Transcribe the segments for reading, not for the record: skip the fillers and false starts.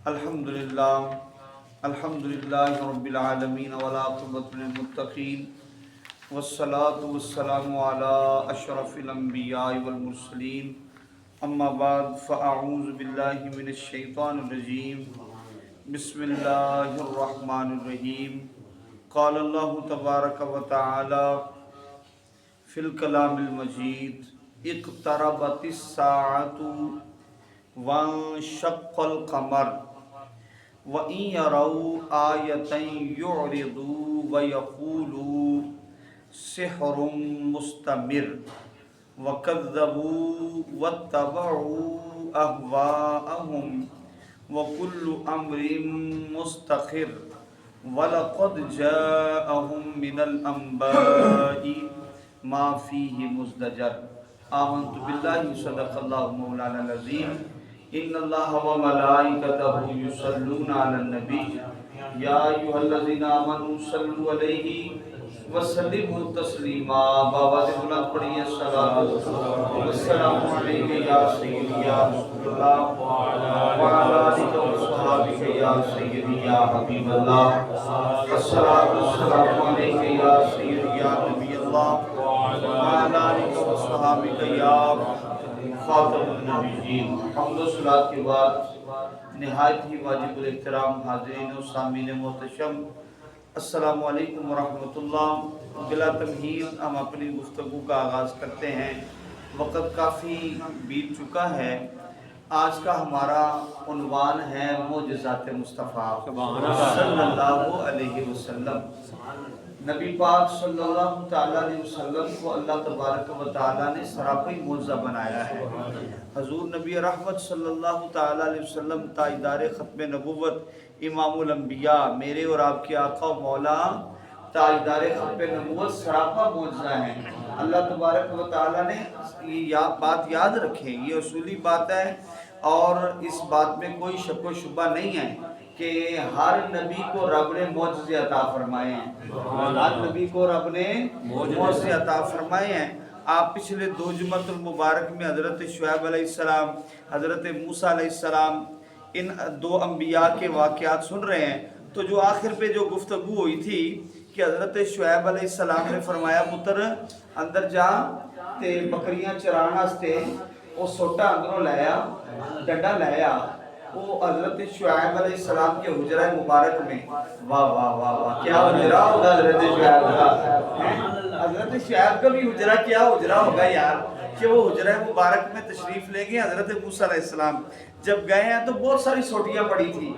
الحمدللہ رب العالمین والعاقبۃ للمتقین والصلاة والسلام علی اشرف الانبیاء والمرسلین اما بعد فاعوذ باللہ من الشیطان الرجیم بسم اللہ الرحمن الرحیم قال اللہ تبارک و تعالی فی الکلام المجید اقتربت الساعة وانشق القمر وَإِن يَرَوْا آيَةً يُعْرِضُوا وَيَقُولُوا سِحْرٌ مُسْتَمِرٌّ وَكَذَّبُوا وَاتَّبَعُوا أَهْوَاءَهُمْ وَكُلُّ أَمْرٍ مُسْتَقِرٌّ وَلَقَدْ جَاءَهُم مِّنَ الْأَنبَاءِ مَا فِيهِ مُزْدَجَرٌ آمنت باللہ صدق اللہ مولانا العظیم ان اللہ و ملائکتہ یصلون علی النبی یا ایھا الذین آمنوا صلوا علیہ وسلموا تسلیما بآواز بلند پڑھیے الصلاۃ والسلام علیک یا سیدی یا رسول اللہ وعلی آلک و صحابک یا سیدی یا حبیب اللہ الصلاۃ والسلام علیک یا سیدی یا نبی اللہ وعلی آلک و صحابک یا خاتم النبیین۔ حمد و صلاۃ کے بعد نہایت ہی واجب الاحترام حاضرین و سامعین محتشم، السلام علیکم ورحمۃ اللہ۔ بلا تمہید ہم اپنی گفتگو کا آغاز کرتے ہیں۔ وقت کافی بیت چکا ہے۔ آج کا ہمارا عنوان ہے معجزات مصطفیٰ صلی اللہ علیہ وسلم۔ نبی پاک صلی اللہ تعالیٰ علیہ وسلم کو اللہ تبارک و تعالیٰ نے سراپی معجزہ بنایا ہے۔ حضور نبی رحمت صلی اللہ تعالیٰ علیہ وسلم تاجدار ختم نبوت، امام الانبیاء، میرے اور آپ کے آقا و مولا تاجدار ختم نبوت سراپا معجزہ ہیں۔ اللہ تبارک و تعالیٰ نے یہ بات یاد رکھیں، یہ اصولی بات ہے اور اس بات میں کوئی شک و شبہ نہیں ہے کہ ہر نبی کو رب نے معجزے عطا فرمائے ہیں۔ ہر نبی کو رب نے معجزے عطا فرمائے ہیں۔ آپ پچھلے 2 جمعۃ المبارک میں حضرت شعیب علیہ السلام، حضرت موسیٰ علیہ السلام، ان 2 انبیاء کے واقعات سن رہے ہیں۔ تو جو آخر پہ جو گفتگو ہوئی تھی کہ حضرت شعیب علیہ السلام نے فرمایا پتر اندر جا تے بکریاں چران واسطے وہ سوٹا اندروں لایا، ڈنڈا لایا، وہ حضرت شعیب علیہ السلام کے حجرہ مبارک میں، واہ واہ واہ واہ کیا حجرہ ہوگا حضرت شعیب کا، حضرت شعیب کا بھی حجرہ کیا حجرہ ہوگا یار، کہ وہ حجرہ مبارک میں تشریف لے گئے۔ حضرت موسیٰ علیہ السلام جب گئے ہیں تو بہت ساری سوٹیاں پڑی تھی،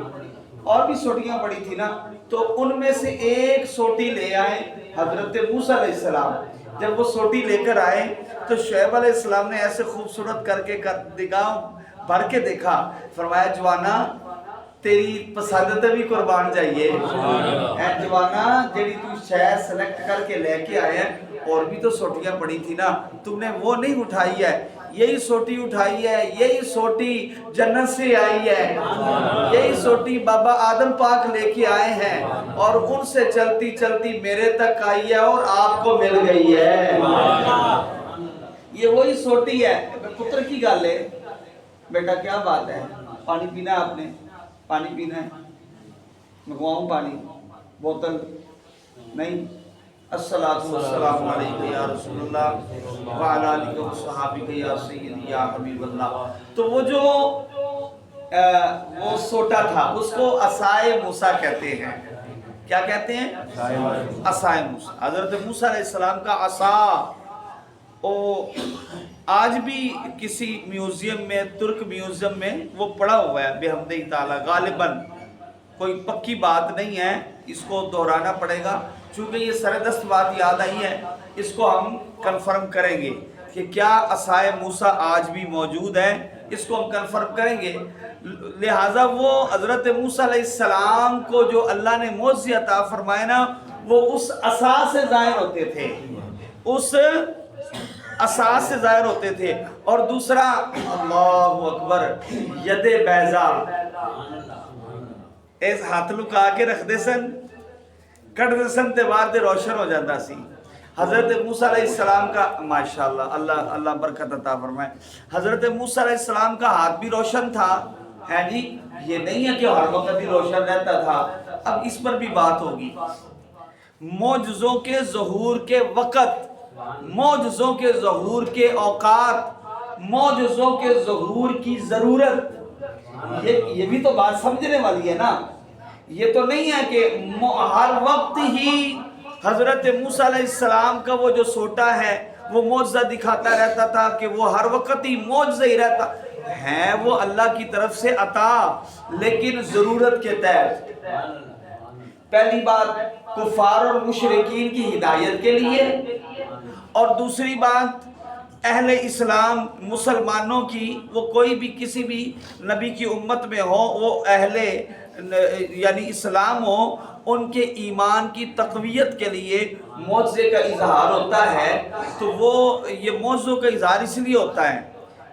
اور بھی سوٹیاں پڑی تھی نا، تو ان میں سے ایک سوٹی لے آئے حضرت موسیٰ علیہ السلام۔ جب وہ سوٹی لے کر آئے تو شعیب علیہ السلام نے ایسے خوبصورت کر کے نگاہ بھر کے دیکھا، فرمایا جوانا تیری پسند تے بھی قربان جائیے، اے جوانا جیڑی تو شے سلیکٹ کر کے لے کے آئے ہیں، اور بھی تو سوٹیاں پڑی تھی نا، تم نے وہ نہیں اٹھائی ہے، یہی سوٹی اٹھائی ہے، یہی سوٹی جنت سے آئی ہے، یہی سوٹی بابا آدم پاک لے کے آئے ہیں، اور ان سے چلتی چلتی میرے تک آئی ہے اور آپ کو مل گئی ہے۔ یہ وہی سوٹی ہے۔ پتر کی گل ہے بیٹا، کیا بات ہے، پانی پینا ہے آپ نے؟ پانی پینا ہے؟ منگواؤں پانی؟ بوتل نہیں؟ الصلاۃ والسلام علیک یا رسول اللہ وعلی آلک و صحابک یا سیدی یا حبیب اللہ۔ تو وہ جو وہ سوٹا تھا اس کو عصائے موسیٰ کہتے ہیں۔ کیا کہتے ہیں؟ عصائے موسیٰ۔ حضرت موسیٰ علیہ السلام کا عصا آج بھی کسی میوزیم میں، ترک میوزیم میں وہ پڑا ہوا ہے بحمدہ تعالیٰ، غالباً کوئی پکی بات نہیں ہے، اس کو دہرانا پڑے گا، چونکہ یہ سردست بات یاد آئی ہے، اس کو ہم کنفرم کریں گے کہ کیا عصائے موسیٰ آج بھی موجود ہے، اس کو ہم کنفرم کریں گے۔ لہٰذا وہ حضرت موسیٰ علیہ السلام کو جو اللہ نے معجزے عطا فرمائے نا، وہ اس عصا سے ظاہر ہوتے تھے، اس عصا سے ظاہر ہوتے تھے۔ اور دوسرا اللہ اکبر، ید بیضا، اس ہاتھ لکا کے رکھ دے سن، کٹ دے سن تے وار دے روشن ہو جاتا سی۔ حضرت موسیٰ علیہ السلام کا ماشاءاللہ اللہ برکت عطا فرمائے، حضرت موسیٰ علیہ السلام کا ہاتھ بھی روشن تھا ہے جی، یہ نہیں ہے کہ ہر وقت ہی روشن رہتا تھا. اب اس پر بھی بات ہوگی. معجزوں کے ظہور کے وقت، معجزوں کے ظہور کے اوقات، معجزوں کے ظہور کی ضرورت، یہ بھی تو بات سمجھنے والی ہے نا. یہ تو نہیں ہے کہ ہر وقت ہی حضرت موسیٰ علیہ السلام کا وہ جو سوٹا ہے وہ معجزہ دکھاتا رہتا تھا کہ وہ ہر وقت ہی معجزہ ہی رہتا ہے. وہ اللہ کی طرف سے عطا، لیکن ضرورت کے تحت. پہلی بات کفار اور مشرکین کی ہدایت کے لیے، اور دوسری بات اہل اسلام مسلمانوں کی، وہ کوئی بھی کسی بھی نبی کی امت میں ہو، وہ اہل یعنی اسلام ہو، ان کے ایمان کی تقویت کے لیے معجزے کا اظہار ہوتا ہے. تو وہ یہ معجزوں کا اظہار اس لیے ہوتا ہے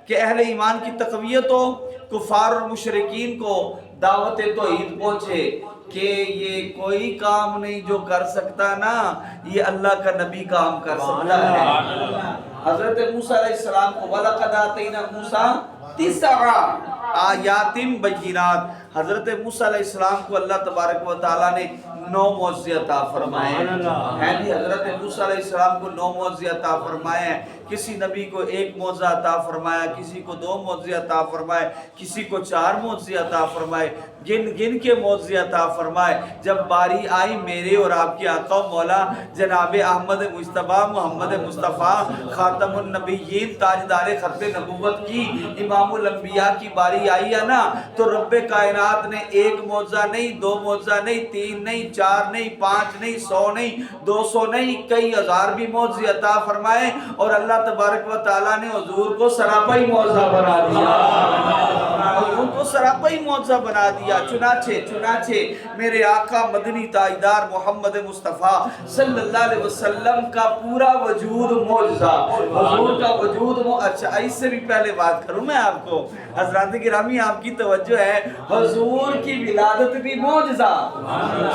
کہ اہل ایمان کی تقویت ہو، کفار اور مشرکین کو دعوت توحید پہنچے کہ یہ کوئی کام نہیں جو کر سکتا نا، یہ اللہ کا نبی کام کر سکتا ہے. حضرت موسیٰ علیہ السلام کو وَلَقَدْ آتَيْنَا مُوسَىٰ 9 آیات بینات، حضرت موسیٰ علیہ السلام کو اللہ تبارک و تعالیٰ نے 9 معجزے عطا فرمائے ہیں جی. حضرت موسیٰ علیہ السلام کو 9 معجزے عطا فرمائے ہیں. کسی نبی کو 1 معجزہ عطا فرمایا، کسی کو 2 معجزے عطا فرمائے، کسی کو 4 معجزے عطا فرمائے، گن گن کے معجزے عطا فرمائے. جب باری آئی میرے اور آپ کے آقا و مولا جناب احمد مصطفیٰ محمد مصطفیٰ خاتم النبیین تاجدار خط نبوت کی، امام الانبیاء کی باری آئی ہے نا، تو رب کائنات نے 1 معجزہ نہیں، 2 معجزہ نہیں، 3 نہیں، 4 نہیں، 5 نہیں، 100 نہیں، 200 نہیں، کئی ہزار بھی معجزے عطا فرمائے. اور اللہ تبارک و تعالیٰ نے حضور کو سراپائی معجزہ بنا دیا، حضور کو سراپائی معجزہ بنا دیا. چنانچہ میرے آقا مدنی تاجدار محمد مصطفیٰ صلی اللہ علیہ وسلم کا پورا وجود معجزہ، حضور کا وجود اچھا اس سے بھی پہلے بات کروں میں آپ کو حضرات گرامی، آپ کی توجہ ہے، حضور کی ولادت بھی معجزہ.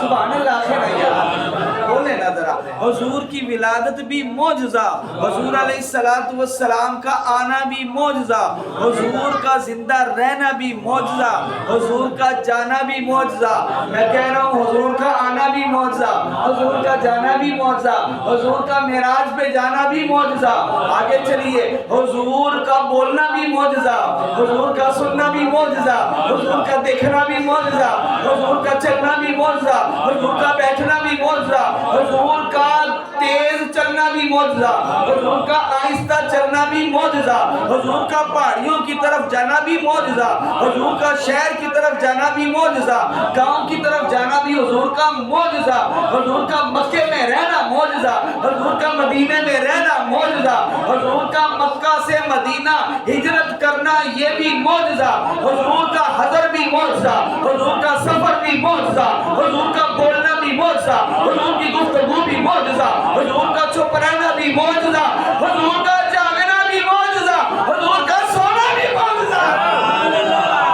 سبحان اللہ، خیر ہے یار، بولے نا ذرا. حضور کی ولادت بھی معجزہ، حضور علیہ السلام کا آنا بھی معجزہ، حضور کا زندہ رہنا بھی معجزہ، حضور کا جانا بھی معجزہ. میں کہہ رہا ہوں حضور کا آنا بھی معجزہ، حضور کا جانا بھی معجزہ، حضور کا معراج پہ جانا بھی معجزہ. آگے چلیے، حضور کا بولنا بھی معجزہ، حضور کا سننا بھی معجزہ، حضور کا دیکھنا بھی معجزہ، حضور کا چلنا بھی معجزہ، حضور کا بیٹھنا بھی معجزہ، حضور کا تیز چلنا بھی معجزہ، حضور کا آہستہ چلنا بھی معجزہ، حضور کا پہاڑیوں کی طرف جانا بھی معجزہ، حضور کا شہر کی طرف جانا بھی معجزہ، گاؤں کی طرف جانا بھی حضور کا معجزہ، حضور کا مکے میں رہنا معجزہ، حضور کا مدینے میں رہنا معجزہ، حضور کا مکہ سے مدینہ ہجرت کرنا یہ بھی معجزہ، حضور کا حضر بھی معجزہ، حضور کا سفر بھی معجزہ، حضور کا بولنا بھی معجزہ، حضور کی گفتگو بھی معجزہ، حضور کا چپ رہنا بھی معجزہ، حضور کا جاگنا بھی معجزہ، حضور کا سونا بھی معجزہ،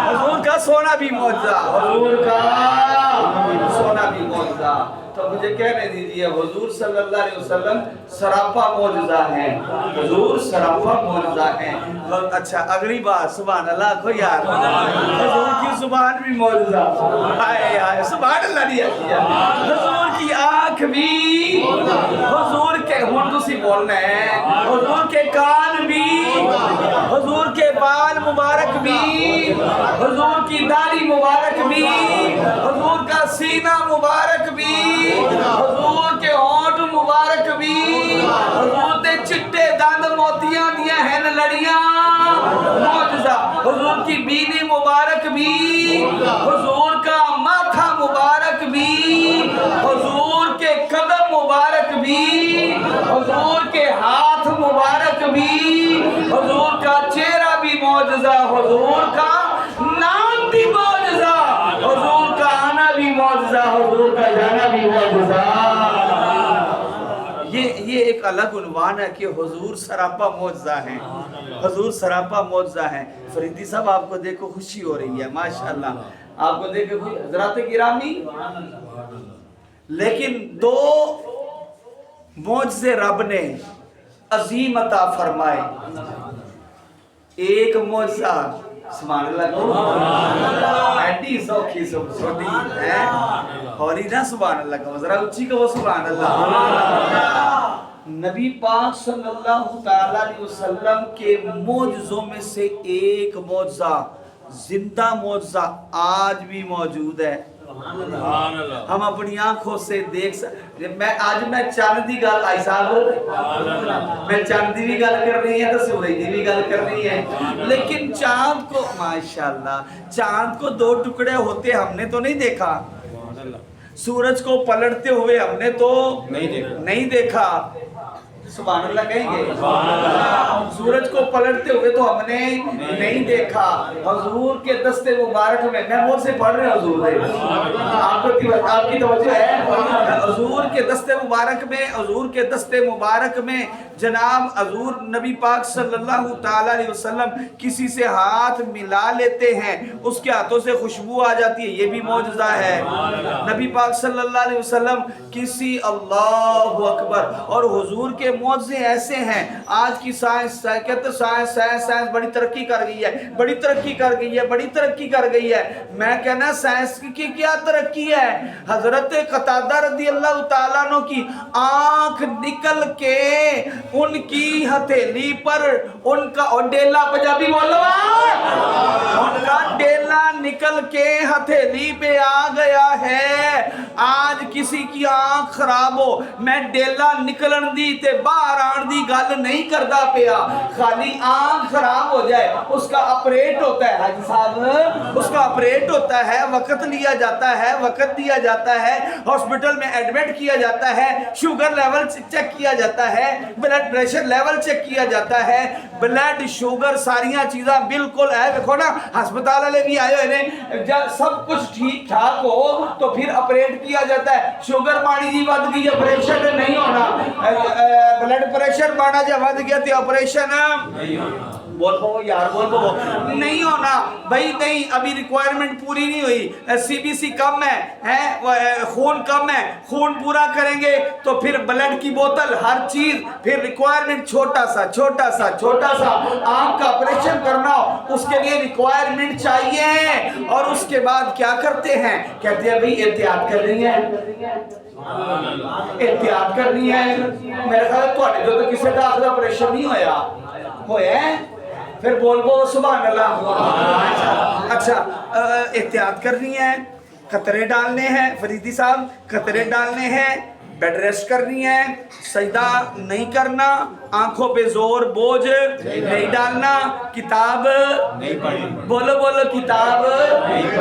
حضور کا سونا بھی معجزہ، حضور کا سونا بھی معجزہ. تو مجھے کہنے دیجئے، حضور صلی اللہ علیہ وسلم سراپا معجزہ ہیں، حضور سراپا معجزہ ہیں. اچھا اگلی بات، سبحان اللہ کو یار، حضور کی زبان بھی معجزہ، آئے آئے سبحان اللہ دیا کیا، حضور کی آنکھ بھی، حضور کے ہونٹوں سے بولنا ہے، حضور کے کان بھی، حضور کے بال مبارک بھی، حضور کی داڑھی مبارک بھی، حضور کا سینہ مبارک بھی، حضور کے ہونٹ مبارک بھی، حضور کے چٹے دند موتیاں دیا ہیں لڑیاں معجزہ، حضور کی بینی مبارک بھی، حضور کا ماتھا مبارک بھی، حضور کے قدم مبارک بھی، حضور کے ہاتھ مبارک بھی، حضور کا چہرہ بھی معجزہ، حضور کا نام بھی معجزہ، حضور کا آنا بھی معجزہ، حضور کا جانا بھی معجزہ. یہ ایک الگ عنوان ہے کہ حضور سراپا معجزہ ہیں، حضور سراپا معجزہ ہیں. فریدی صاحب آپ کو دیکھو خوشی ہو رہی ہے، ماشاءاللہ آپ کو دیکھو خوشی. حضرات گرامی، لیکن 2 معجزے رب نے عظیم عطا فرمائے. ایک معجزہ سبحان اللہ ایڈی سوکھی چھوٹی ہے اور ہی نا سبحان اللہ کا ذرا اچھی کہو سبحان اللہ. نبی پاک صلی اللہ تعالی علیہ وسلم کے معجزوں میں سے ایک معجزہ زندہ معجزہ آج بھی موجود ہے. ہم اپنی آنکھوں سے دیکھ سکتے. میں چاند دی گل آئی صاحب میں چاند دی بھی گل کر رہی ہے تو سورج دی بھی گل کر رہی ہے لیکن چاند کو ماشاءاللہ چاند کو دو ٹکڑے ہوتے ہم نے تو نہیں دیکھا سورج کو پلٹتے ہوئے ہم نے تو نہیں دیکھا سبحان اللہ کہیں گے سورج کو پلٹتے ہوئے تو ہم نے نہیں دیکھا. حضور کے دست مبارک میں مجھ سے پڑھ رہے ہیں حضور آپ کی توجہ ہے حضور کے دست مبارک میں جناب حضور نبی پاک صلی اللہ تعالی علیہ وسلم کسی سے ہاتھ ملا لیتے ہیں اس کے ہاتھوں سے خوشبو آ جاتی ہے یہ بھی معجزہ ہے. نبی پاک صلی اللہ علیہ وسلم کسی اللہ اکبر اور حضور کے معجزے ایسے ہیں. آج کی سائنس کہتے سائنس بڑی ترقی کر گئی ہے میں کہنا سائنس کی کیا ترقی ہے. حضرت قتادہ رضی اللہ تعالیٰ عنہ کی آنکھ نکل کے ان کی ہتھیلی پر ان کا اور ڈیلا پنجابی بولو ان کا ڈیلا نکل کے ہتھیلی پہ آ گیا ہے. آج کسی کی آنکھ خراب ہو میں ڈیلا نکلن دی تے باہر آن دی گل نہیں کردا پیا خالی آنکھ خراب ہو جائے اس کا اپریٹ ہوتا ہے حاجی صاحب اس کا اپریٹ ہوتا ہے وقت لیا جاتا ہے وقت دیا جاتا ہے ہاسپٹل میں ایڈمٹ کیا جاتا ہے شوگر لیول چیک کیا جاتا ہے بلڈ پریشر لیول چیک کیا جاتا ہے بلڈ شوگر ساریاں چیزاں بالکل ہے دیکھو نا ہسپتال والے بھی آئے ہوئے ہیں جب سب کچھ ٹھیک ٹھاک ہو تو پھر اپریٹ کیا جاتا ہے. شوگر ماڑی جی ود گئی آپریشن نہیں ہونا بلڈ پریشر ماڑا جا ود گیا تو آپریشن بول پو یار بول پو نہیں ہونا بھائی نہیں ابھی ریکوائرمنٹ پوری نہیں ہوئی سی بی سی کم ہے خون کم ہے خون پورا کریں گے تو پھر بلڈ کی بوتل ہر چیز پھر ریکوائرمنٹ چھوٹا سا آنکھ کا آپریشن کرنا ہو اس کے لیے ریکوائرمنٹ چاہیے اور اس کے بعد کیا کرتے ہیں کہتے ہیں بھئی احتیاط کرنی ہے میرے خیال تو کسی کا آخر آپریشن نہیں ہویا ہے پھر بول بو سبحان اللہ. اچھا احتیاط کرنی ہے خطرے ڈالنے ہیں فریدی صاحب خطرے ڈالنے ہیں بیڈ ریسٹ کرنی ہے سجدہ نہیں کرنا آنکھوں پہ زور بوجھ نہیں ڈالنا کتاب نہیں پڑھنی بولو کتاب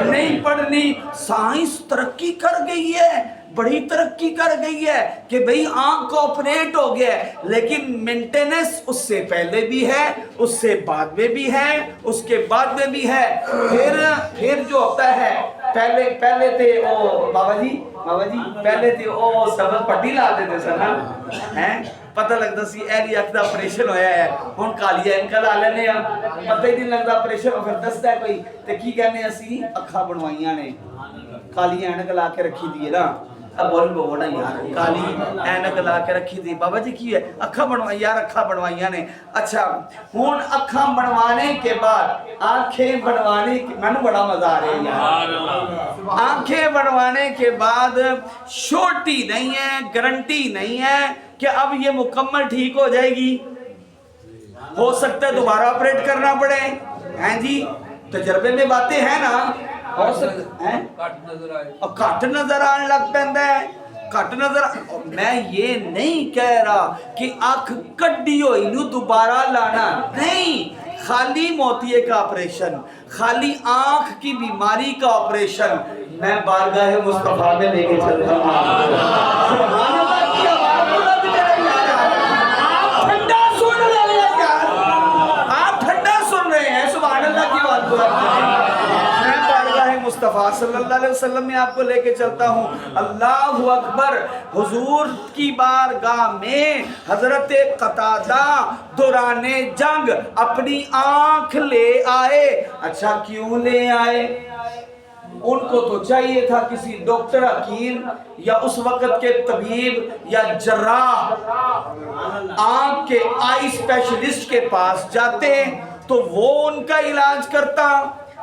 نہیں پڑھنی. سائنس ترقی کر گئی ہے بڑی ترقی کر گئی ہے کہ بھئی آنکھ کو آپریٹ ہو گیا ہے لیکن مینٹیننس اس سے پہلے بھی ہے اس سے بعد میں بھی ہے اس کے بعد میں بھی ہے. پھر جو ہوتا ہے پہلے تھے او بابا جی پہلے تھے او سبز پٹی لا دیتے سر نا پتہ لگتا سی ایلی اکھ دا آپریشن ہویا ہے ہن کالی اینک لا لینے پتہ ہی نہیں لگتا آپریشن ہو پھر دستا ہے کوئی تے کی کہنے اسی اکھاں بنوائیاں نے کالی اینک لا کے رکھی دی ہے نا اب بول بوڑا یار کالی اینک لا کے رکھی دی بابا جی کی ہے اکھاں بنوائی یار اکھاں بنوائیاں نے. اچھا ہن اکھاں بنوانے کے بعد آنکھیں بنوانے میں نے بڑا مزہ آ رہا ہے یار آنکھیں بنوانے کے بعد شورٹی نہیں ہے گارنٹی نہیں ہے کہ اب یہ مکمل ٹھیک ہو جائے گی ہو سکتا ہے دوبارہ آپریٹ کرنا پڑے ہیں جی تجربے میں باتیں ہیں نا ہو سکتا ہے کٹ نظر آنے لگ پہندا ہے کٹ نظر میں یہ نہیں کہہ رہا کہ آنکھ کڈی ہوئی نو دوبارہ لانا نہیں خالی موتیے کا آپریشن خالی آنکھ کی بیماری کا آپریشن میں بارگاہ مصطفیٰ میں لے کے چلتا ہوں. سبحان اللہ کی آواز بلند کریں آپ ٹھنڈا سن رہے ہیں یار آپ ٹھنڈا سن رہے ہیں سبحان اللہ کی بات بلند کریں. مصطفیٰ صلی اللہ علیہ وسلم میں آپ کو لے کے چلتا ہوں. اللہ اکبر. حضور کی بارگاہ میں حضرت قتادہ دوران جنگ اپنی آنکھ لے آئے. اچھا کیوں لے آئے؟ ان کو تو چاہیے تھا کسی ڈاکٹر حکیم یا اس وقت کے طبیب یا جراح آنکھ کے آئی اسپیشلسٹ کے پاس جاتے تو وہ ان کا علاج کرتا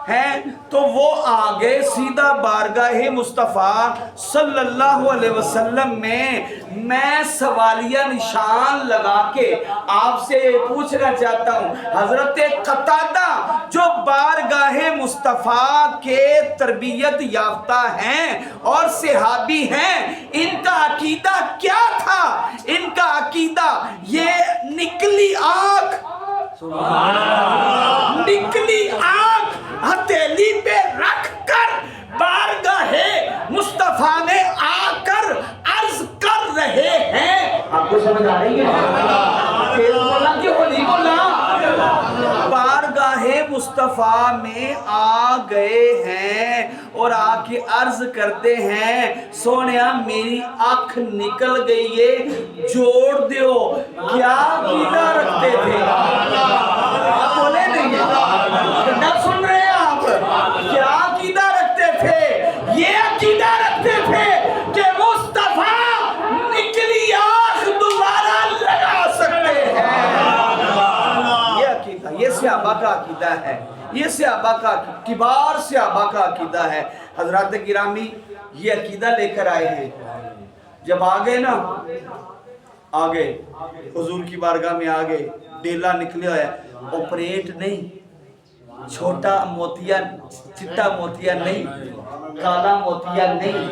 ہے، تو وہ آگے سیدھا بارگاہ مصطفیٰ صلی اللہ علیہ وسلم میں سوالیہ نشان لگا کے آپ سے پوچھنا چاہتا ہوں، حضرت قتادہ جو بارگاہ مصطفیٰ کے تربیت یافتہ ہیں اور صحابی ہیں، ان کا عقیدہ کیا تھا؟ ان کا عقیدہ یہ نکلی آنکھ، نکلی آنکھ ہتھیلی پہ رکھ کر بارگاہ مصطفیٰ میں آ کر عرض کر رہے ہیں۔ آپ کو سمجھ آ رہی ہے؟ تیز بولا کہ وہ نہیں بولا؟ بارگاہ مصطفیٰ میں آ گئے ہیں اور آ کے عرض کرتے ہیں، سونیا میری آنکھ نکل گئی ہے، جوڑ دیو۔ کیا عقیدہ رکھتے تھے؟ آپ بولے نہیں، نہ سن رہے ہیں آپ؟ کیا عقیدہ رکھتے تھے؟ یہ عقیدہ رکھتے تھے کہ مصطفیٰ نکلی آنکھ دوبارہ لگا سکتے ہیں۔ یہ عقیدہ، یہ صحابہ کا عقیدہ ہے، یہ صحابہ کا کبار صحابہ کا عقیدہ ہے۔ حضرات گرامی یہ عقیدہ لے کر آئے ہیں، جب آگئے نا، آگئے حضور کی بارگاہ میں آگئے، ڈیلا نکلے ہوئے، آپریٹ نہیں، چھوٹا موتیا چٹا موتیا نہیں، کالا موتیا نہیں،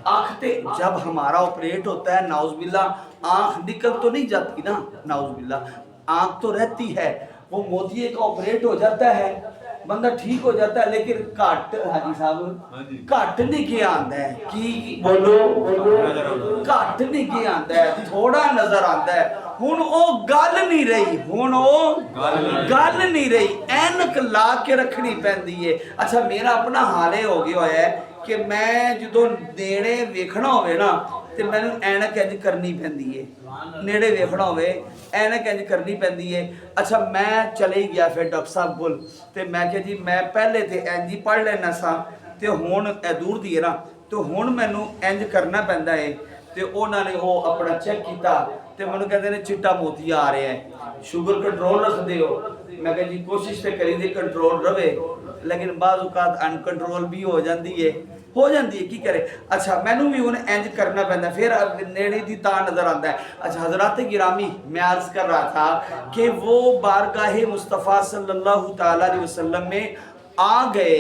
آنکھتے جب ہمارا آپریٹ ہوتا ہے نعوذ باللہ آنکھ نکل تو نہیں جاتی نا، نعوذ باللہ آنکھ تو رہتی ہے، وہ موتیے کا آپریٹ ہو جاتا ہے، بندہ ٹھیک ہو جاتا ہے، لیکن کٹ حاجی صاحب کٹ نہیں کیا آندا ہے، کی بولو کٹ نہیں کیا آندا ہے، تھوڑا نظر آندا ہے۔ ہن او گل نہیں رہی، ہن او گل نہیں رہی، اینک لا کے رکھنی پیندی ہے۔ اچھا میرا اپنا حالے ہو گیا ہے کہ میں جدوں نیڑے ویکھنا ہوئے نا تے میں اینک انج کرنی پیندی ہے، نیڑے ویکھنا ہوئے اینک انج کرنی پیندی ہے۔ اچھا میں چلے گیا پھر ڈاکٹر صاحب کول تے میں کہ جی میں پہلے تے انج پڑھ لینا سا تے ہن اے دور دی ہے نا، تو ہن مینوں انج کرنا پیندا ہے، تے انہاں نے وہ اپنا چیک کیتا تے مینوں کہندے نے چٹا موتیا آ رہا ہے، شوگر کنٹرول رکھ دیو۔ میں کہ جی کوشش تے کری دی کنٹرول رہے، لیکن بعض اوقات ان کنٹرول بھی ہو جاندی ہے کی کرے۔ اچھا مینوں بھی انہیں انج کرنا پیندا ہے، پھر نیڑے دی تا نظر آندا ہے۔ اچھا حضرات گرامی میں عرض کر رہا تھا کہ وہ بارگاہ مصطفیٰ صلی اللہ تعالی علیہ وسلم میں آ گئے،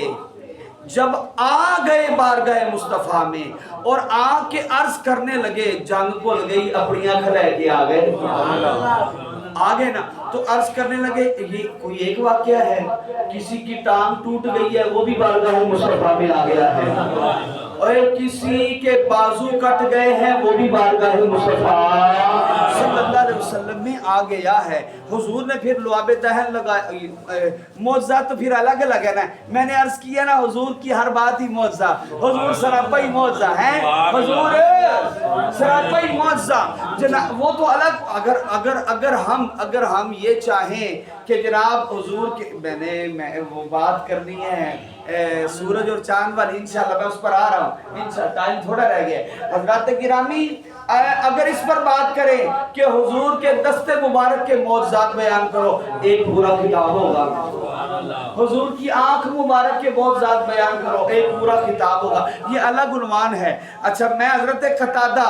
جب آ گئے بارگاہ مصطفیٰ میں اور آ کے عرض کرنے لگے، جنگ بھول گئی اپنی آنکھ لے کے آ گئے، آگے نا تو عرض کرنے لگے یہ کوئی ایک واقعہ ہے، کسی کی ٹانگ ٹوٹ گئی ہے وہ بھی بارگاہ مصطفیٰ میں آ گیا ہے، اور کسی کے بازو کٹ گئے ہیں وہ بھی بارگاہ مصطفیٰ صلی اللہ علیہ وسلم میں آ گیا ہے۔ حضور نے پھر لعاب دہن لگا، معجزہ تو پھر الگ الگ ہے نا، میں نے عرض کیا نا حضور کی ہر بات ہی معجزہ، حضور سراپا ہی معجزہ ہے، حضور سراپا ہی معجزہ جناب، وہ تو الگ۔ اگر ہم یہ چاہیں کہ جناب حضور کے میں وہ بات کرنی ہے سورج اور چاند والی، انشاءاللہ میں اس پر آ رہا ہوں، انشاءاللہ ٹائم تھوڑا رہ گیا۔ حضرات گرامی اگر اس پر بات کریں کہ حضور کے دست مبارک کے معجزات بیان کرو، ایک پورا کتاب ہوگا، حضور کی آنکھ مبارک کے معجزات بیان کرو، ایک پورا کتاب ہوگا، یہ الگ عنوان ہے۔ اچھا میں حضرت قتادہ،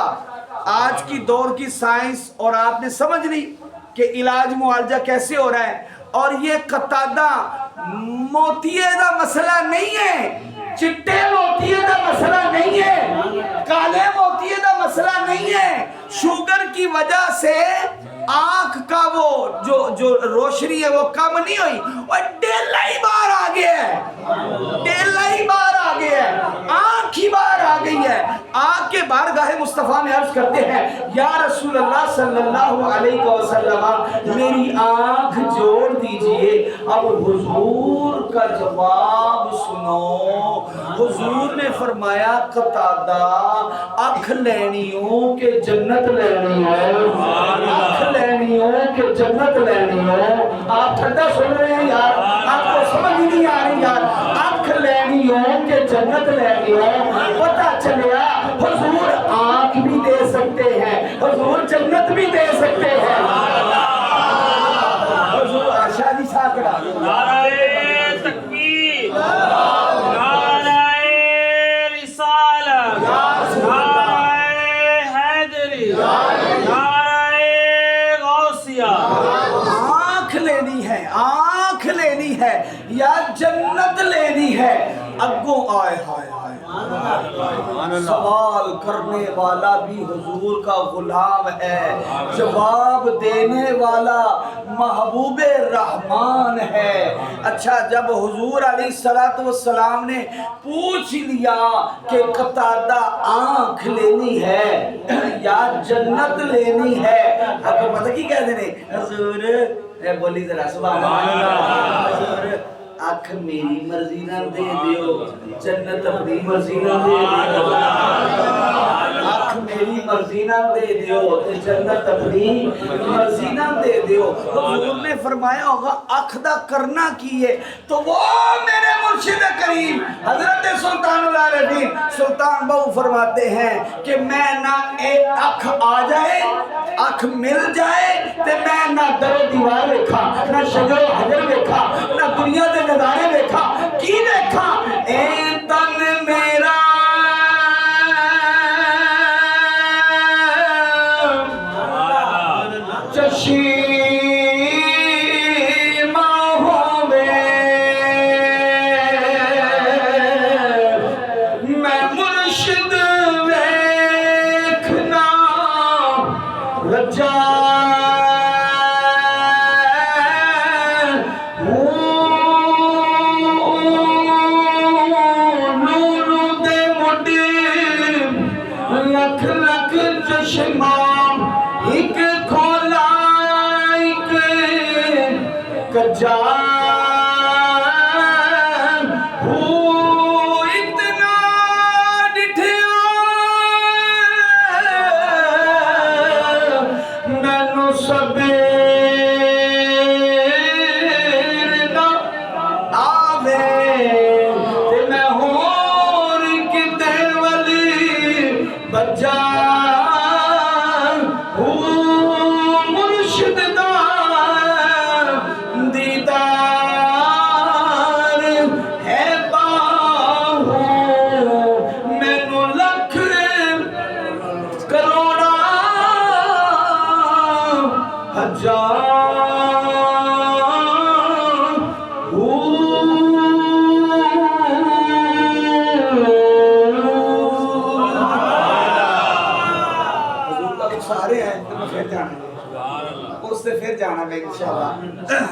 آج کی دور کی سائنس اور آپ نے سمجھ لی کہ علاج معالجہ کیسے ہو رہا ہے، اور یہ قتادہ موتیے دا مسئلہ نہیں ہے، چٹے موتیے دا مسئلہ نہیں ہے، کالے موتیے دا مسئلہ نہیں ہے، شوگر کی وجہ سے آنکھ کا وہ جو روشنی ہے وہ کم نہیں ہوئی، وہ ڈیلا ہی باہر آ گیا ہے، ڈیلا ہی باہر آ گیا ہے، آنکھ ہی باہر آ گئی ہے۔ آنکھ کے بارگاہ مصطفیٰ میں عرض کرتے ہیں یا رسول اللہ صلی اللہ علیہ وسلم میری آنکھ جوڑ دیجئے۔ اب حضور کا جواب سنو، حضور نے فرمایا قتادہ اکھ لینیوں کہ جنت لینیوں، اکھ لینیوں کہ جنت لینیوں۔ آپ ٹھنڈا سن رہے ہیں یار، آپ کو سمجھ نہیں آ رہی یار، اکھ لینیوں کہ جنت لینیوں۔ پتہ چلیا حضور آنکھ بھی دے سکتے ہیں، حضور جنت بھی دے سکتے ہیں، حضور شادی ساکڑا لینی ہے یا جنت لینی ہے، اگوں آئے ہائے ہائے سوال کرنے والا بھی حضور کا غلام ہے، جواب دینے والا محبوب رحمان ہے۔ اچھا جب حضور علیہ السلام نے پوچھ لیا کہ قتادہ آنکھ لینی ہے یا جنت لینی ہے، آپ کو پتہ کی کہہ دینے حضور بولی ذرا سبحان اللہ، حضور آنکھ میری مرضی نہ دے دیو، جنت اپنی مرضی نہ دے دیو، آنکھ میری مرضی نہ دے دیو، جنت اپنی مرضی نہ دے دیو۔ حضور نے فرمایا ہوگا آنکھ دا کرنا کی ہے، تو وہ میرے مرشد کریم حضرت سلطان العارفین سلطان بہو فرماتے ہیں کہ میں نہ ایک آنکھ آ جائے، آنکھ مل جائے تے میں نہ در و دیوار ویکھا، نہ شجر و حجر ویکھا، نہ دنیا دے نظارے ویکھا، کی ویکھا اے تن میرا چشیمہ ہووے، میں مرشد ویکھنا لجا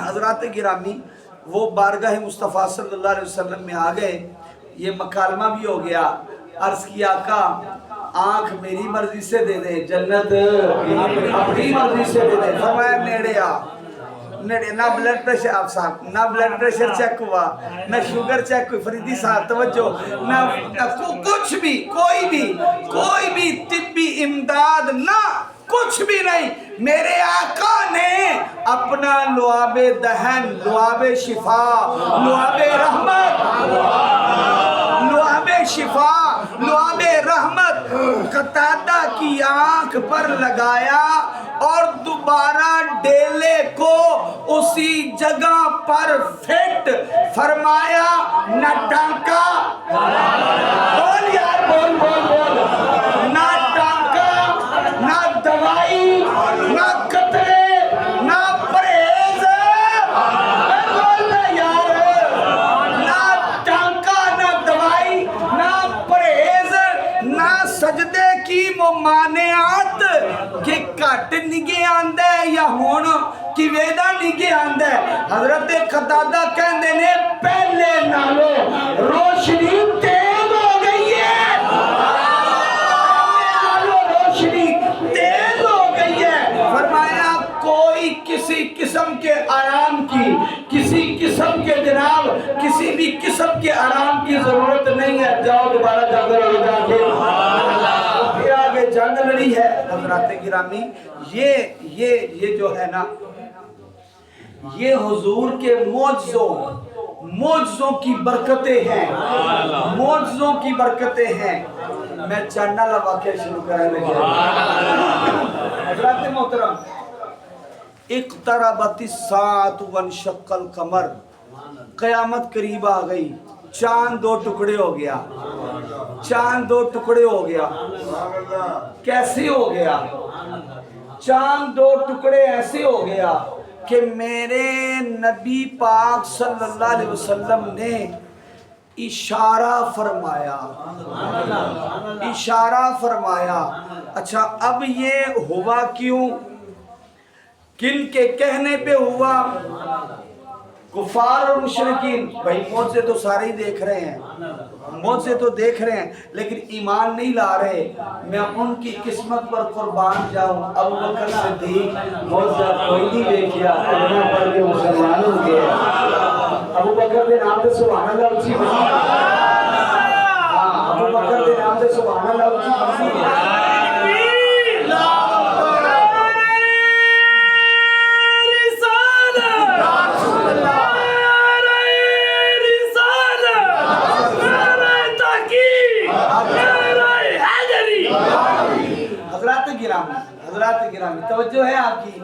حضرات گرامی وہ بارگاہ مصطفیٰ صلی اللہ علیہ وسلم میں آ گئے، یہ مکالمہ بھی ہو گیا، عرض کیا آقا آنکھ میری مرضی سے دے دے، جنت اپنی مرضی سے دے دے۔ فرمایا نیڑے آ، نہ بلڈ پریشر آپ صاحب، نہ بلڈ پریشر چیک ہوا، نہ شوگر چیک ہوئی، فریدی صاحب توجہ، نہ کچھ بھی کوئی بھی طبی امداد نہ کچھ بھی نہیں، میرے آقا نے اپنا لعاب دہن، لعاب شفا، لعاب رحمت، لعاب شفا، لعاب رحمت قتادہ کی آنکھ پر لگایا اور دوبارہ ڈیلے کو اسی جگہ پر فٹ فرمایا، نہ ٹانکا، بول یار بول بول بول، نہ ٹانکا، نہ دوائی، نہ قطرے، نہ پرہیز، بولنا یار، نہ ٹانکا، نہ دوائی، نہ پرہیز، نہ سجدے کی ممانعات کہ کٹ نگے آندہ ہے یا ہون کی ویدہ نگے آندہ ہے۔ حضرت قتادہ کہندے نے پہلے نالو روشنی تیز ہو گئی ہے، فرمایا کوئی کسی قسم کے آرام کی، کسی قسم کے جناب کسی بھی قسم کے آرام کی ضرورت نہیں ہے، جاؤ دوبارہ جنگ لڑی جا کے، پھر آگے جنگ لڑی ہے۔ حضرات گرامی یہ جو ہے نا، یہ حضور کے معجزوں کی برکتیں ہیں، معجزوں کی برکتیں ہیں۔ میں چاننا لا واقعہ شروع کرنے لگا۔ حضرات محترم، اقتربت الساعۃ وانشق القمر، قیامت قریب آ گئی، چاند دو ٹکڑے ہو گیا، چاند دو ٹکڑے ہو گیا۔ کیسے ہو گیا؟ چاند دو ٹکڑے ایسے ہو گیا کہ میرے نبی پاک صلی اللہ علیہ وسلم نے اشارہ فرمایا، اشارہ فرمایا۔ اچھا اب یہ ہوا کیوں؟ کن کے کہنے پہ ہوا؟ کفار اور مشرکین۔ بھائی موت سے تو سارے ہی دیکھ رہے ہیں، موت سے تو دیکھ رہے ہیں لیکن ایمان نہیں لا رہے۔ میں ان کی قسمت پر قربان جاؤں، ابو بکر صدیق موت سے کوئی نہیں دیکھیا، کلمہ پڑھ کے مسلمان ہو گئے۔ ابو بکر کے نام سے سبحان اللہ اچھی بنی، ابو بکر کے نام سے سبحان اللہ اچھی بنی۔ حضرات گرامی توجہ ہے آپ کی؟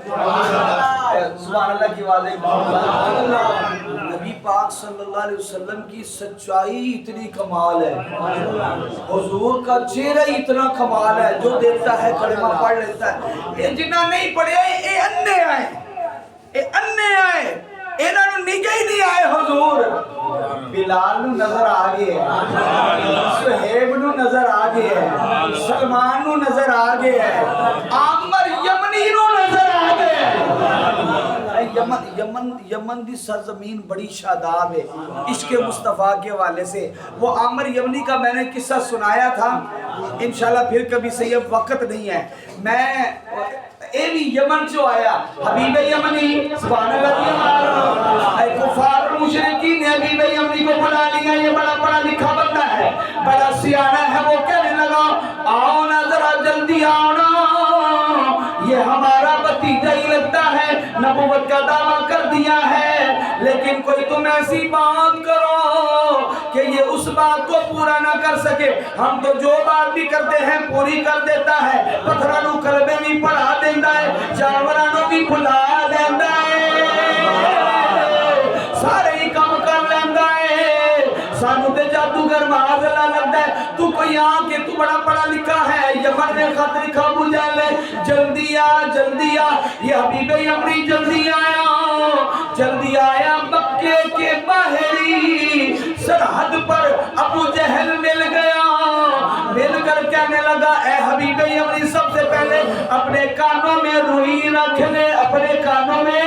سبحان اللہ کی واضح۔ نبی پاک صلی اللہ علیہ وسلم کی سچائی اتنی کمال ہے، حضور کا چہرہ اتنا کمال ہے، جو دیکھتا ہے کلمہ پڑھ لیتا ہے۔ یہ جنہ نہیں پڑھے اے انے آئے، اے انے آئے، انہاں نوں نگہ ہی نہیں آئے حضور۔ بلال نو نظر آ گئے، صہیب نو نظر آ گئے، سلمان نو نظر آ گئے، عامر یمنی نو نظر آ گئے۔ یمن دی سرزمین بڑی شاداب ہے عشق مصطفیٰ کے حوالے سے۔ وہ عامر یمنی کا میں نے قصہ سنایا تھا، انشاءاللہ پھر کبھی سے، یہ وقت نہیں ہے۔ میں اے بھی یمن جو آیا، حبیب یمنی سبحان اللہ، اے کفار مشرکین نے حبیب یمنی کو بلا لیا، یہ بڑا پڑھا لکھا بندہ ہے، بڑا سیانہ ہے۔ وہ کہنے لگا آؤ نا ذرا جلدی آؤ نا، یہ ہمارا بھتیجا ہی لگتا ہے، نبوت کا دعویٰ کر دیا ہے، لیکن کوئی تم ایسی بات کرو کہ یہ اس بات کو پورا نہ کر سکے۔ ہم تو جو بات بھی کرتے ہیں پوری کر دیتا ہے، پتھرانوں کلبے بھی پڑھا دیتا ہے، جانورانوں بھی بھلا دیتا ہے، سارے ہی کام کر لیتا ہے۔ سانو تے جادوگر معاذ اللہ لگتا ہے، تو کوئی آن کے تو بڑا پڑھا لکھا ہے۔ یمن نے خط لکھا ابو جہل، جلدی آ جلدی آ۔ یہ حبیب یمنی جلدی آیا، جلدی آیا۔ مکے کے باہری سرحد پر ابو جہل مل گیا، مل کر کہنے لگا اے حبیب یمنی سب سے پہلے اپنے کانوں میں روئی رکھ لے، اپنے کانوں میں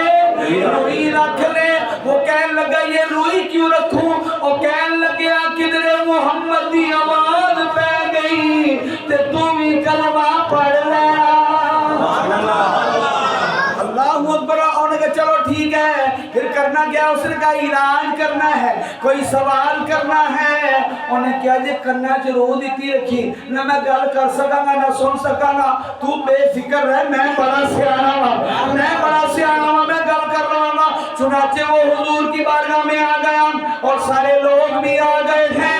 روئی رکھ لے۔ وہ کہنے لگا یہ روئی کیوں رکھوں؟ وہ کہنے لگا کدھر محمد دی آواز پہ گئی تے تم ہی کلمہ پڑھ لے۔ اللہ اکبر۔ انہوں نے کہا چلو ٹھیک ہے، پھر کرنا کیا؟ اس نے کہا اعلان کرنا ہے، کوئی سوال کرنا ہے۔ انہوں نے کہا جی کرنا چرو دیتی رکھی، نہ میں گل کر سکا گا نہ سن سکا گا، تو بے فکر رہ، میں بڑا سیانہ ہوں، میں بڑا سیانہ ہوں، میں گل کر رہا ہوں۔ چنانچہ وہ حضور کی بارگاہ میں آ گیا اور سارے لوگ بھی آ گئے تھے،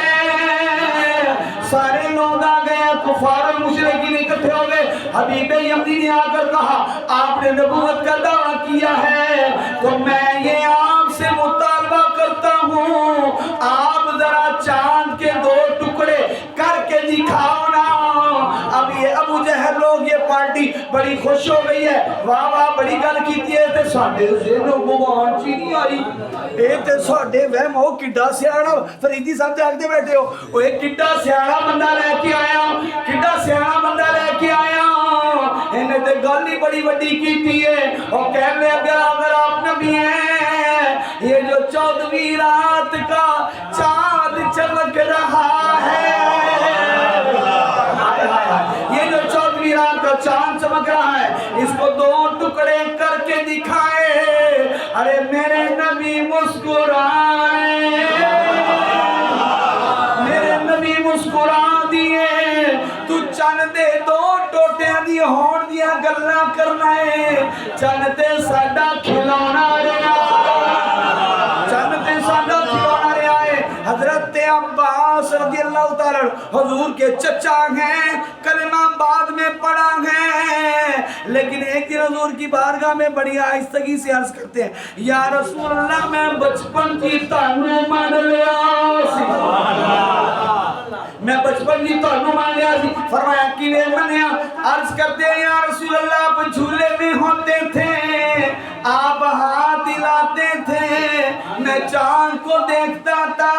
سارے لوگ آ گئے، کفار اور مشرکین اکٹھے ہو گئے۔ حبیب یمنی نے آ کر کہا آپ نے نبوت کا دعویٰ کیا ہے تو میں یہ آپ سے مطالبہ کرتا ہوں، آپ ذرا چاند کے 2 ٹکڑے کر کے دکھاؤ نا۔ اب یہ ابو جہل لوگ، یہ پارٹی بڑی خوش ہو گئی ہے، واہ واہ بڑی گل کیتی ہے تے ساڈے ذہنوں مبان چی نہیں آئی، اے تے ساڈے وہم ہو کڈا سیاڑا فریدی صاحب تے آگے بیٹھے ہو، اوے کڈا سیاڑا بندہ لے کے آیا، کڈا سیاڑا بندہ لے کے آیا، انہیں تے گل ہی بڑی وڈی کیتی ہے۔ اور کہنے لگا اگر آپ نبی ہیں، یہ جو 14ویں رات کا چاند چمک رہا ہے، یہ جو 14ویں رات کا چاند چمک رہا ہے، اس کو 2 ٹکڑے کر کے دکھائے۔ ارے میرے نبی مسکرائے، میرے نبی مسکرا دیے۔ تو چند دے 2 ٹوٹیاں دی ہون دیاں گلاں کرنا ہے، چند تے ساڈا کھلونا رہا، چند تے ساڈا کھلونا رہا ہے۔ حضرت عباس رضی اللہ تعالیٰ حضور کے چچا ہیں، کلمہ بعد میں پڑھا ہے، لیکن ایک دن حضور کی بارگاہ میں بڑی آہستگی سے عرض کرتے ہیں یا رسول اللہ میں بچپن کی تانوں مان لیا سی، میں بچپن کی تانوں مان لیا سی۔ فرمایا کیویں منیا؟ عرض کرتے ہیں یا رسول اللہ آپ جھولے میں ہوتے تھے، آپ ہاتھ ہلاتے تھے میں چاند کو دیکھتا تھا،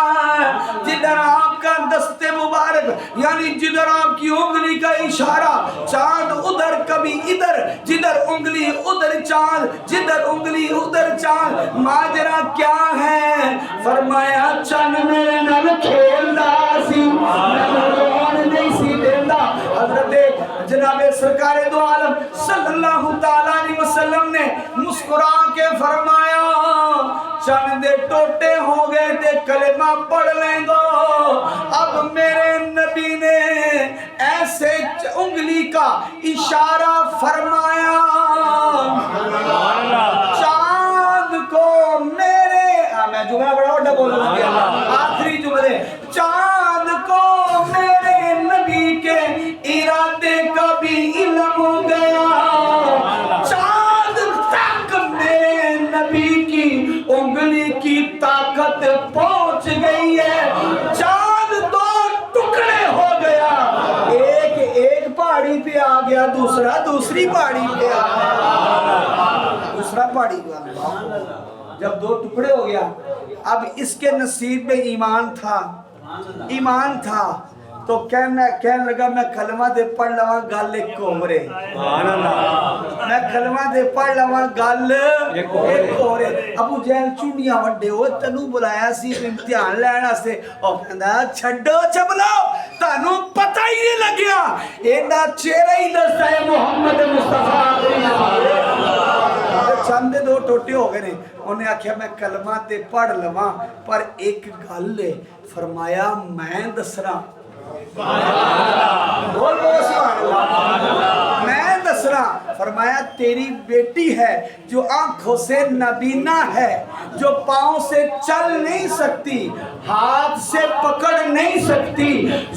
جدھر آپ کا دست مبارک یعنی جدھر آپ کی انگلی کا اشارہ چاند ادھر کبھی ادھر، جدھر انگلی ادھر چاند، جدھر انگلی ادھر چاند، ماجرا کیا ہے؟ فرمایا چند میرے نال کھیلدا سی، میں رون نہیں سی دیندا۔ حضرت جناب سرکار دو عالم صلی اللہ تعالیٰ علیہ وسلم نے مسکرا کے فرمایا چند دے ٹوٹے ہو گئے تے کلمہ پڑھ لیں گو۔ اب میرے نبی نے ایسے انگلی کا اشارہ فرمایا، چاند کو میرے میں جملہ بڑا بڑا بولوں گا، آخری جملے، چاند کو میرے نبی کے ارادے کا بھی علم ہو گیا، چاند تک میرے نبی کی انگلی کی طاقت پہنچ گئی ہے، چاند دو ٹکڑے ہو گیا، ایک پہاڑی پہ آ گیا، دوسرا دوسری پہاڑی پہ آ گیا، دوسرا پہاڑی پہ آ گیا۔ جب دو ٹکڑے ہو گیا، اب اس کے نصیب میں ایمان تھا تو کہنے لگا میں کلمہ دے پڑھ لواں گل ایک کومرے، میں کلمہ دے پڑھ لواں گل ایک کومرے۔ ابو جہل چونڈیاں وڈے ہوئے تنو بلایا سی امتحان لینا سے، اور کہندا چھڈو چبلو تانوں پتہ ہی نہیں لگیا، ایڈا چہرہ ہی دستا ہے محمد مصطفیٰ۔ چند دو ٹوٹے ہو گئے نے، انہیں آکھیا میں کلمہ تے پڑھ لواں پر ایک گل ہے، فرمایا میں دسنا، بول بول سبحان اللہ، میں دسنا، فرمایا تیری بیٹی ہے جو آنکھوں سے نابینا ہے، جو پاؤں سے چل نہیں سکتی، ہاتھ سے پکڑ نہیں سکتی،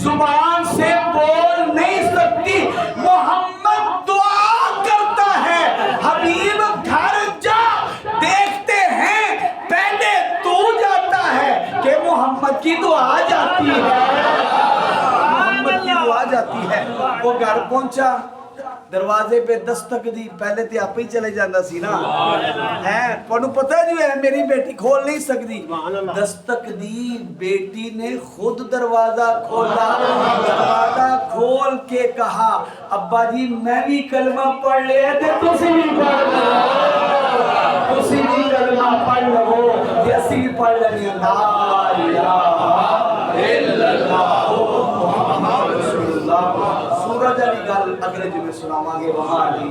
زبان سے بول نہیں سکتی، محمد دعا کرتا ہے حبیب گھر جا، دیکھتے ہیں پہلے تو جاتا ہے کہ محمد کی دعا جاتی ہے، محمد کی دعا جاتی ہے۔ وہ گھر پہنچا، دروازے پہ دستک دی، پہلے تے آپ ہی چلے جاندہ سی نا، پڑھو پتہ جو ہے میری بیٹی کھول نہیں سکتی، دستک دی، بیٹی نے خود دروازہ کھولا، دروازہ کھول کے کہا ابا جی میں بھی کلمہ پڑھ لے تھے، تسی بھی پڑھ لو، تسی بھی کلمہ پڑھ لو، جیسی بھی پڑھ لیں لا الہ الا اللہ محمد رسول اللہ۔ سورج علی گل اگلے جمعے سناواں گے، وہاں علی